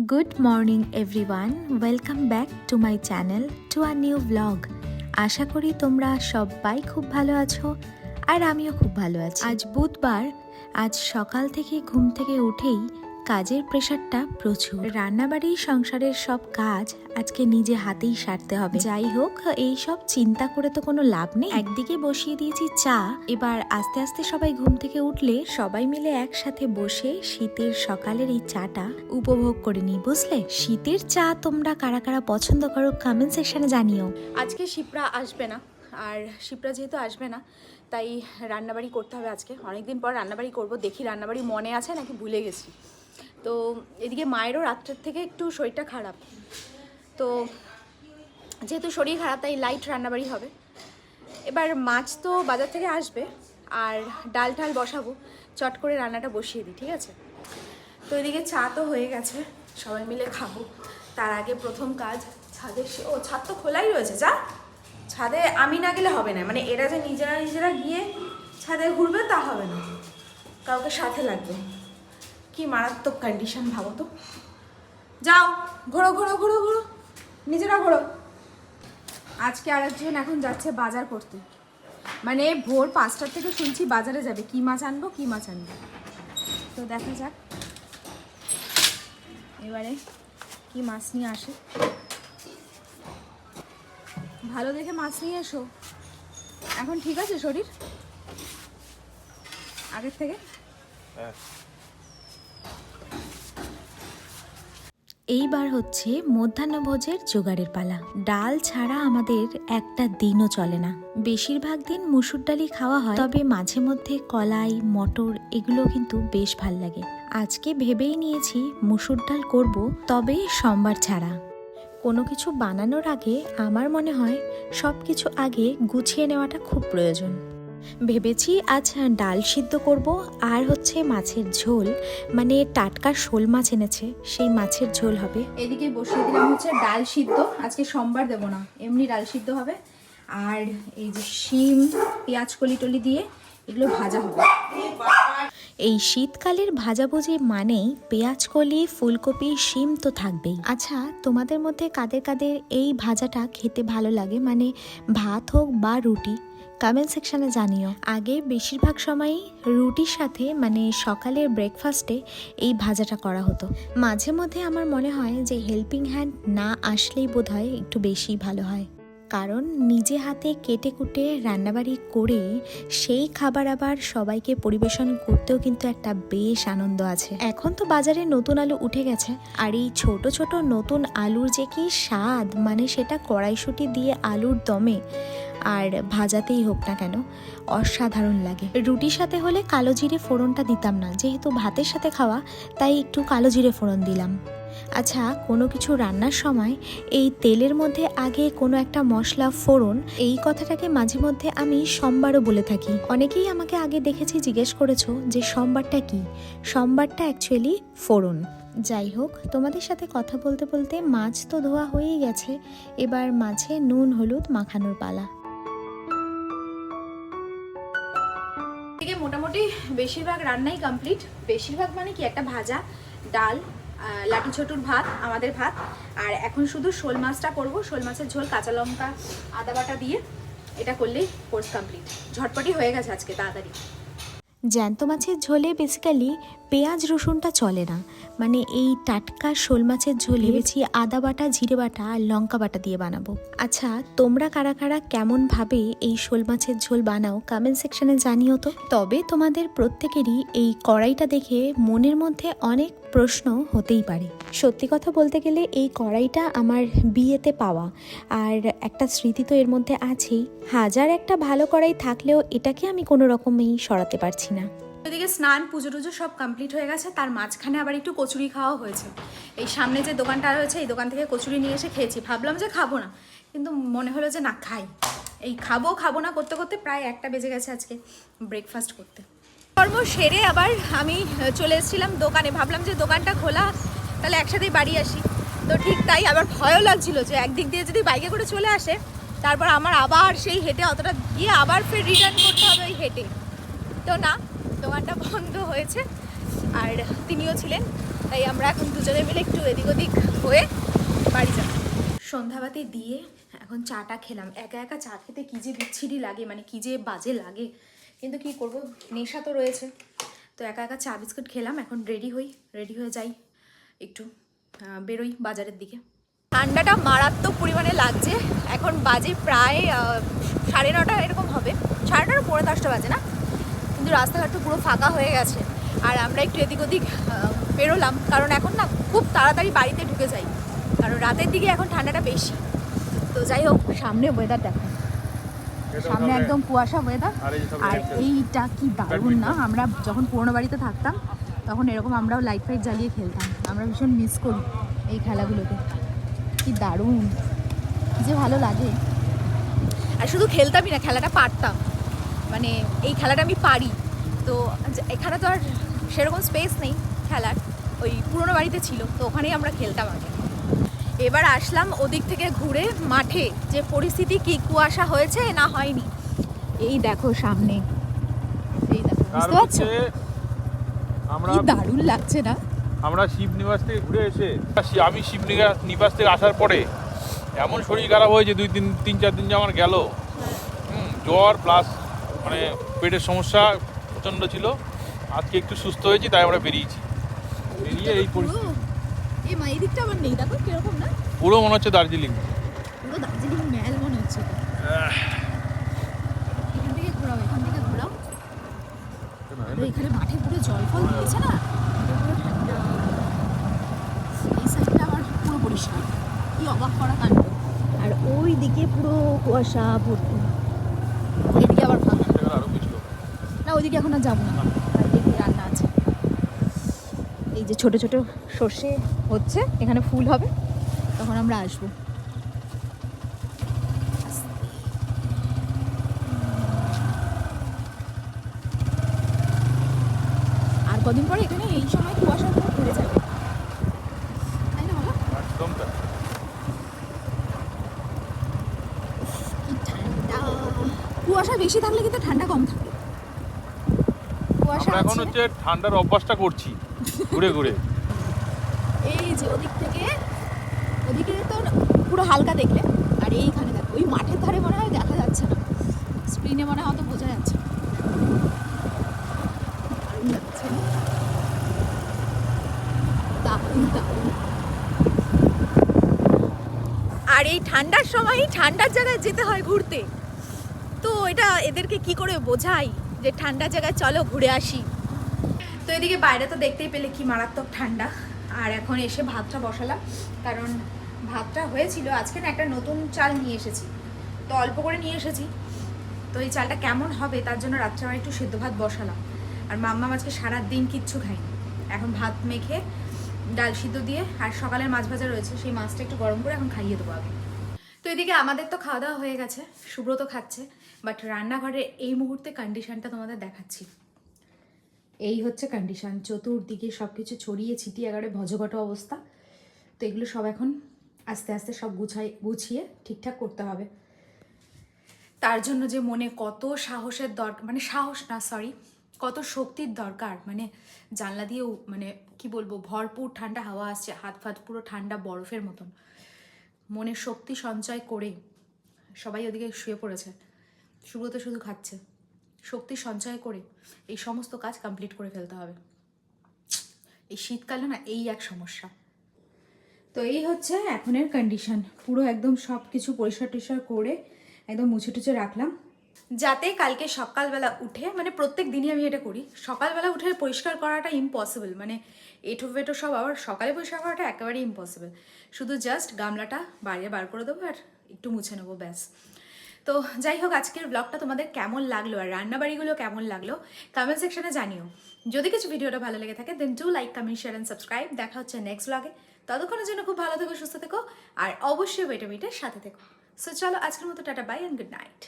Good morning everyone, welcome back to my channel to a new vlog. আশা করি তোমরা সবাই খুব ভালো আছো আর আমিও খুব ভালো আছি। আজ বুধবার, আজ সকাল থেকে ঘুম থেকে উঠেই কাজের প্রেশারটা প্রচুর। রান্নাবাড়ি সংসারের সব কাজ আজকে নিজে হাতেই সারতে হবে। যাই হোক, এই সব চিন্তা করে তো কোনো লাভ নেই। একদিকে বসিয়ে দিয়েছি চা। এবার আস্তে আস্তে সবাই ঘুম থেকে উঠলে সবাই মিলে একসাথে বসে শীতের সকালের এই চাটা উপভোগ করে নিই, বুঝলে? শীতের চা তোমরা কারা কারা পছন্দ করো কমেন্ট সেকশনে জানিও। আজকে শিপ্রা আসবে না, আর শিপ্রা যেহেতু আসবে না তাই রান্নাবাড়ি করতে হবে। আজকে অনেকদিন পর রান্নাবাড়ি করব, দেখি রান্নাবাড়ি মনে আছে নাকি ভুলে গেছি। তো এদিকে মায়েরও রাত্রের থেকে একটু শরীরটা খারাপ, তো যেহেতু শরীর খারাপ তাই লাইট রান্নাবাড়ি হবে। এবার মাছ তো বাজার থেকে আসবে, আর ডাল ঠাল বসাবো, চট করে রান্নাটা বসিয়ে দিই, ঠিক আছে? তো এদিকে চা তো হয়ে গেছে, সবাই মিলে খাবো। তার আগে প্রথম কাজ ছাদে, ছাদ তো খোলাই রয়েছে। যা, ছাদে আমি না গেলে হবে না, মানে এরা যে নিজেরা গিয়ে ছাদে ঘুরবে তা হবে না, কাউকে সাথে লাগবে। কি মারাত্মক কন্ডিশন ভাবো তো। যাও, ঘোরো ঘোরো ঘোরো ঘোরো, নিজেরা ঘোরো। আজকে আরেকজন এখন যাচ্ছে বাজার করতে, মানে ভোর 5টার থেকে শুনছি বাজারে যাবে। কি মাছ আনবো তো দেখা যাক এবারে কি মাছ নিয়ে আসে। ভালো দেখে মাছ নিয়ে এসো। এখন ঠিক আছে শরীর আগের থেকে? এইবার হচ্ছে মধ্যাহ্নভোজের জোগাড়ের পালা। ডাল ছাড়া আমাদের একটা দিনও চলে না। বেশিরভাগ দিন মুসুর ডালই খাওয়া হয়, তবে মাঝে মধ্যে কলাই, মটর এগুলো কিন্তু বেশ ভাল লাগে। আজকে ভেবেই নিয়েছি মুসুর ডাল করব, তবে সোমবার ছাড়া। কোনো কিছু বানানোর আগে আমার মনে হয় সব কিছু আগে গুছিয়ে নেওয়াটা খুব প্রয়োজন। ভেবেছি আজ ডাল সিদ্ধ করব, আর হচ্ছে মাছের ঝোল, মানে টাটকা শোল মাছ এনেছে, সেই মাছের ঝোল হবে। এদিকে বসিয়ে দিলাম হচ্ছে ডাল সিদ্ধ। আজকে সোমবার দেবো না, এমনি ডাল সিদ্ধ হবে। আর এই যে শিম, পেঁয়াজ কলি টলি দিয়ে এগুলো ভাজা হবে। এই শীতকালের ভাজাভুজি মানেই পেঁয়াজকলি, ফুলকপি, শিম তো থাকবেই। আচ্ছা, তোমাদের মধ্যে কাদের কাদের এই ভাজাটা খেতে ভালো লাগে, মানে ভাত হোক বা রুটি? কমেন্ট সেকশনে জানিও। আগে বেশিরভাগ সময়ই রুটির সাথে, মানে সকালের ব্রেকফাস্টে এই ভাজাটা করা হতো। মাঝে মধ্যে আমার মনে হয় যে হেল্পিং হ্যান্ড না আসলেই বোধহয় একটু বেশি ভালো হয়, কারণ নিজে হাতে কেটে কুটে রান্নাবাড়ি করে সেই খাবার আবার সবাইকে পরিবেশন করতেও কিন্তু একটা বেশ আনন্দ আছে। এখন তো বাজারে নতুন আলু উঠে গেছে, আর এই ছোট ছোট নতুন আলুর যে কি স্বাদ, মানে সেটা কড়াইশুঁটি দিয়ে আলুর দমে আর ভাজাতেই হোক না কেন অসাধারণ লাগে। রুটির সাথে হলে কালো জিরে ফোড়নটা দিতাম না, যেহেতু ভাতের সাথে খাওয়া তাই একটু কালো জিরে ফোড়ন দিলাম। আচ্ছা, কোনো কিছু রান্নার সময় এই তেলের মধ্যে আগে কোনো একটা মশলা ফোড়ন, এই কথাটাকে মাঝে মধ্যে আমি সোমবারও বলে থাকি। অনেকেই আমাকে আগে দেখেছি জিজ্ঞেস করেছো যে সোমবারটা কি। সোমবারটা অ্যাকচুয়ালি ফোড়ন। যাই হোক, তোমাদের সাথে কথা বলতে বলতে মাছ তো ধোয়া হয়েই গেছে, এবার মাছে নুন হলুদ মাখানোর পালা। থেকে মোটামুটি বেশিরভাগ রান্নাই কমপ্লিট। বেশিরভাগ মানে কি, একটা ভাজা, ডাল, লাঠি ছোটুর ভাত, আমাদের ভাত, আর এখন শুধু শোল মাছটা করব। শোল মাছের ঝোল, কাঁচা লঙ্কা, আদা বাটা দিয়ে এটা করলেই কোর্স কমপ্লিট। ঝটপটি হয়ে গেছে আজকে, তাড়াতাড়ি। জ্যান্ত মাছের ঝোলে বেসিক্যালি পেঁয়াজ রসুনটা চলে না, মানে এই টাটকা শোল মাছের ঝোলে ভেবেছি আদা বাটা, জিরে বাটা আর লঙ্কা বাটা দিয়ে বানাবো। আচ্ছা, তোমরা কারা কারা কেমন ভাবে এই শোল মাছের ঝোল বানাও কমেন্ট সেকশনে জানিও তো। তবে তোমাদের প্রত্যেকেরই এই কড়াইটা দেখে মনের মধ্যে অনেক প্রশ্ন হতেই পারে। সত্যি কথা বলতে গেলে এই কড়াইটা আমার বিয়েতে পাওয়া, আর একটা স্মৃতি তো এর মধ্যে আছেই। হাজার একটা ভালো কড়াই থাকলেও এটাকে আমি কোনো রকমেই সরাতে পারছি না। ওইদিকে স্নান, পুজো টুজো সব কমপ্লিট হয়ে গেছে, তার মাঝখানে আবার একটু কচুরি খাওয়া হয়েছে। এই সামনে যে দোকানটা রয়েছে, এই দোকান থেকে কচুরি নিয়ে এসে খেয়েছি। ভাবলাম যে খাবো না, কিন্তু মনে হলো যে না খাই। এই খাবো না করতে করতে প্রায় 1টা বেজে গেছে আজকে ব্রেকফাস্ট করতে। কর্ম সেরে আবার আমি চলে এসেছিলাম দোকানে। ভাবলাম যে দোকানটা খোলা, তাহলে একসাথেই বাড়ি আসি। তো ঠিক তাই, আবার ভয়ও লাগছিল যে একদিক দিয়ে যদি বাইকে করে চলে আসে, তারপর আমার আবার সেই হেঁটে অতটা গিয়ে আবার ফের রিটার্ন করতে হবে ওই হেঁটে। তো না, দোকানটা বন্ধ হয়েছে, আর তিনিও ছিলেন, তাই আমরা এখন দুজনে মিলে একটু এদিক ওদিক হয়ে বাড়ি যাব। সন্ধ্যাবাতি দিয়ে এখন চাটা খেলাম। একা একা চা খেতে কী যে বিচ্ছিরি লাগে, মানে কী যে বাজে লাগে, কিন্তু কি করব, নেশা তো রয়েছে। তো একা একা চা বিস্কুট খেলাম। এখন রেডি হয়ে যাই, একটু বেরোই বাজারের দিকে। ঠান্ডাটা মারাত্মক পরিমাণে লাগছে। এখন বাজে প্রায় 9:30 এরকম হবে, 9:30 পৌনে 10টা বাজে না, কিন্তু রাস্তাঘাট তো পুরো ফাঁকা হয়ে গেছে। আর আমরা একটু এদিক ওদিক বেরোলাম, কারণ এখন না খুব তাড়াতাড়ি বাড়িতে ঢুকে যাই, কারণ রাতের দিকে এখন ঠান্ডাটা বেশি। তো যাই হোক, সামনে ওয়েদার দেখো, সামনে একদম কুয়াশা ওয়েদার। আর এইটা কি দারুণ না, আমরা যখন পুরোনো বাড়িতে থাকতাম তখন এরকম আমরাও লাইট ফাইট জ্বালিয়ে খেলতাম। আমরা ভীষণ মিস করি এই খেলাগুলোকে, কি দারুণ, কি যে ভালো লাগে। আর শুধু খেলতামই না, খেলাটা পারতাম, মানে এই খেলাটা আমি পারি। তো এখানে তো আর সেরকম স্পেস নেই খেলার, ওই পুরোনো বাড়িতে ছিল, তো ওখানেই আমরা খেলতাম আগে। এবার আসলাম ওদিক থেকে ঘুরে মাঠে, যে পরিস্থিতি কি কুয়াশা হয়েছে না হয়নি এই দেখো সামনে, এই দেখো, বুঝতে পারছো কি দারুণ লাগছে না? আমরা শিবনিবাস থেকে ঘুরে এসে আমি শিবনিবাস থেকে আসার পরে এমন শরীর খারাপ হয়েছে 3-4 দিন যে আমার গেল, জ্বর প্লাস মানে পেটের সমস্যা প্রচণ্ড ছিল। আজকে একটু সুস্থ হয়েছি, তাই আমরা বেরিয়ে এই পরিস্থিতি। এই মা, এই দিকটা আমার নেই, দেখো কিরকম না, পুরো মনে হচ্ছে দার্জিলিং, পুরো দার্জিলিং ম্যাল মনে হচ্ছে। এখান থেকে ঘোরাও, এখানে মাঠে পুরো জল ফল দিয়েছে না, পুরো ঠান্ডা। এই সাইডটা আবার পুরো পরিষ্কার, কি অবাক করা কাণ্ড। আর ওই দিকে পুরো কুয়াশা ভর্তি, এদিকে আবার ফাঁকা। না ওইদিকে এখন আর যাবো না, এদিকে রান্না আছে। এই যে ছোট ছোট সর্ষে হচ্ছে, এখানে ফুল হবে, তখন আমরা আসবো। আর কদিন পরে এখানে এই সময় কুয়াশা ঘুরে যাবে, তাই না বলো? একদম তাই। কি ঠান্ডা, কুয়াশা বেশি থাকলে কিন্তু ঠান্ডা কম থাকে। কুয়াশা আমরা এখন হচ্ছে ঠান্ডার অভ্যাসটা করছি ঘুরে ঘুরে। এই যে ওদিকে তো পুরো হালকা দেখলে, আর এইখানে দেখো ওই মাঠের ধারে মনে হয় দেখা যাচ্ছে না, স্ক্রিনে মনে হয় অত বোঝা যাচ্ছে না। দারুণ লাগছে, দারুণ দারুণ। আর এই ঠান্ডার সময় ঠান্ডার জায়গায় যেতে হয় ঘুরতে, তো এটা এদেরকে কি করে বোঝাই যে ঠান্ডা জায়গায় চলো ঘুরে আসি। তো এদিকে বাইরে তো দেখতেই পেলে কি মারাত্মক ঠান্ডা। আর এখন এসে ভাতটা বসালাম, কারণ ভাতটা হয়েছিল আজকে না, একটা নতুন চাল নিয়ে এসেছি, তো অল্প করে নিয়ে এসেছি। তো এই চালটা কেমন হবে তার জন্য রাত্রেবেলা একটু সেদ্ধ ভাত বসালাম। আর মাম্মা আজকে সারাদিন কিচ্ছু খায়নি, এখন ভাত মেখে ডাল সিদ্ধ দিয়ে, আর সকালের মাছ ভাজা রয়েছে, সেই মাছটা একটু গরম করে এখন খাইয়ে দেবো আগে। তো এদিকে আমাদের তো খাওয়া দাওয়া হয়ে গেছে, সুব্রত খাচ্ছে, বাট রান্নাঘরের এই মুহূর্তে কন্ডিশনটা তোমাদের দেখাচ্ছি। এই হচ্ছে কন্ডিশন, চতুর্দিকে সব কিছু ছড়িয়ে ছিটিয়ে একেবারে ভজঘট অবস্থা। তো এগুলো সব এখন আস্তে আস্তে সব গুছিয়ে ঠিকঠাক করতে হবে। তার জন্য যে মনে কত সাহসের দরকার, মানে সাহস না সরি, কত শক্তির দরকার। মানে জানলা দিয়েও মানে কি বলবো, ভরপুর ঠান্ডা হাওয়া আসছে, হাত ফাত পুরো ঠান্ডা বরফের মতন। মনে শক্তি সঞ্চয় করে সবাই ওদিকে শুয়ে পড়েছে, সুব্রত শুধু খাচ্ছে। শক্তি সঞ্চয় করে এই সমস্ত কাজ কমপ্লিট করে ফেলতে হবে। এই শীতকালে না এই এক সমস্যা। তো এই হচ্ছে এখনের কন্ডিশন, পুরো একদম সব কিছু পরিষ্কার টরিষ্কার করে একদম মুছে টুছে রাখলাম, যাতে কালকে সকালবেলা উঠে, মানে প্রত্যেক দিনই আমি এটা করি, সকালবেলা উঠে পরিষ্কার করাটা ইম্পসিবল, মানে এঁটো ফেটো সব আবার সকালে পরিষ্কার করাটা একেবারেই ইম্পসিবল। শুধু জাস্ট গামলাটা বাইরে বার করে দেবো আর একটু মুছে নেবো, ব্যাস। তো যাই হোক, আজকের ব্লগটা তোমাদের কেমন লাগলো আর রান্নাবাড়িগুলো কেমন লাগলো কমেন্ট সেকশনে জানিও। যদি কিছু ভিডিওটা ভালো লেগে থাকে then do like, comment, share and subscribe. দেখা হচ্ছে নেক্সট ব্লগে, ততক্ষণের জন্য খুব ভালো থেকো, সুস্থ থেকো, আর অবশ্যই ভিটামিনের সাথে থেকো। সো চলো আজকের মতো tata, bye and good night.